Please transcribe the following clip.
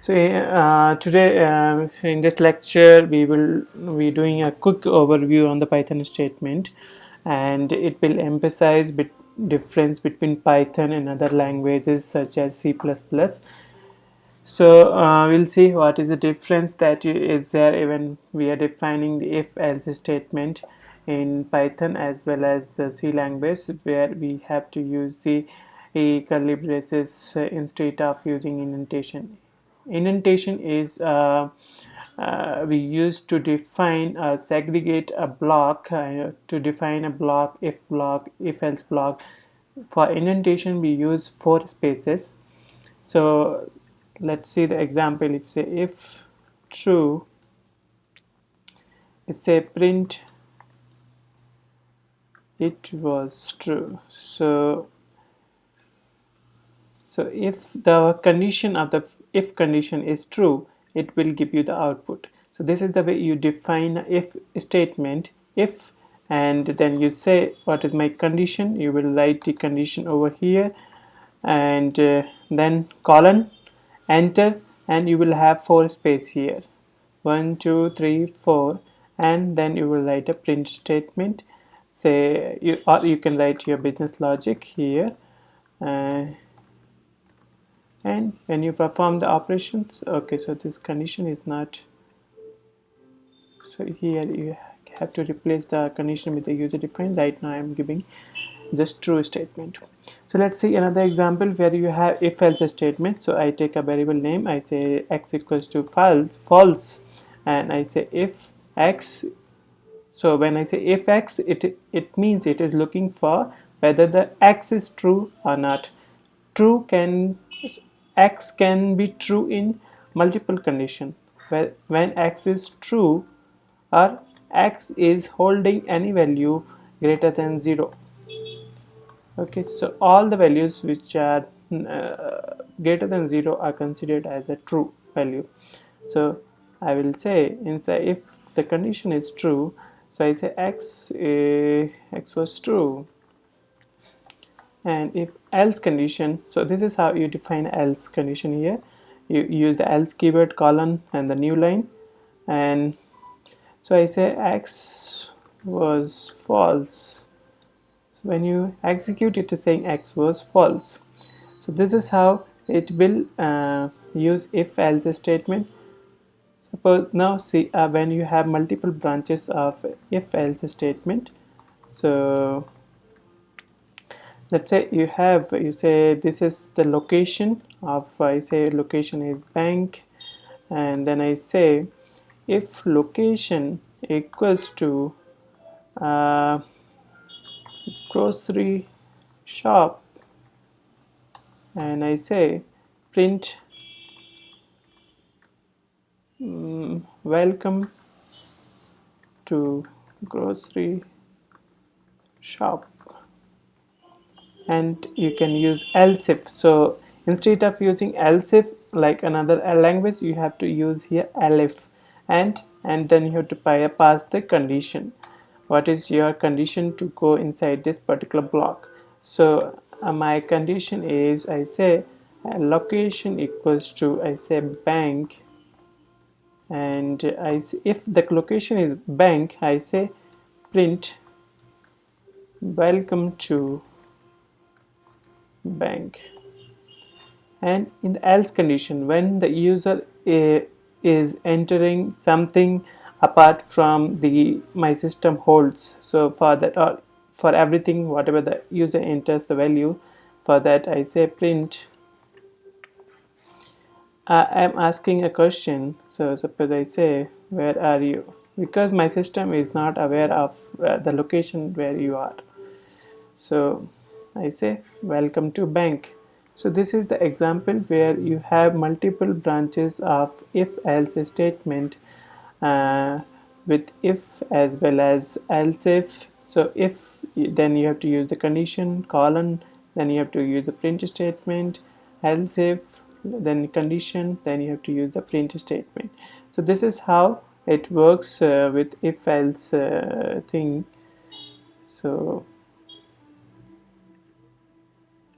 So today in this lecture we will be doing a quick overview on the Python statement, and it will emphasize difference between Python and other languages such as C++. So we'll see what is the difference that is there when we are defining the if-else statement in Python as well as the C language, where we have to use the curly braces instead of using indentation. Indentation is we use to define segregate a block, to define a block, if block, if else block. For indentation we use 4 spaces. So let's see the example. If say if true, it say print it was true. So if the condition of the if condition is true, it will give you the output. So this is the way you define if statement. If, and then you say what is my condition, you will write the condition over here, and then colon, enter, and you will have 4 space here, 1 2 3 4, and then you will write a print statement. Say you, or you can write your business logic here, uh, and when you perform the operations, okay, so this condition is not, so here you have to replace the condition with the user defined. Right now I'm giving just true statement. So let's see another example where you have if else statement. So I take a variable name, I say x equals to false, and I say if x. So when I say if x, it means it is looking for whether the x is true or not. True can, x can be true in multiple condition. When x is true, or x is holding any value greater than 0. Okay, so all the values which are greater than 0 are considered as a true value. So I will say inside if the condition is true, so I say x was true. And if else condition, so this is how you define else condition. Here you use the else keyword, colon, and the new line, and so I say x was false. So when you execute it is saying x was false. So this is how it will use if else statement. Suppose now see when you have multiple branches of if else statement. So let's say you say this is the location of, I say location is bank, and then I say if location equals to uh, grocery shop, and I say print welcome to grocery shop, and you can use else if. So instead of using else if like another language, you have to use here elif, and then you have to pass the condition. What is your condition to go inside this particular block? So my condition is, I say location equals to, I say bank, and if the location is bank, I say print welcome to bank. And in the else condition, when the user is entering something apart from the my system holds, so for that, or for everything whatever the user enters the value, for that I say print I am asking a question. So suppose I say where are you, because my system is not aware of the location where you are. So I say welcome to bank. So this is the example where you have multiple branches of if else statement, uh, with if as well as else if. So if, then you have to use the condition, colon, then you have to use the print statement, else if, then condition, then you have to use the print statement. So this is how it works with if else thing. So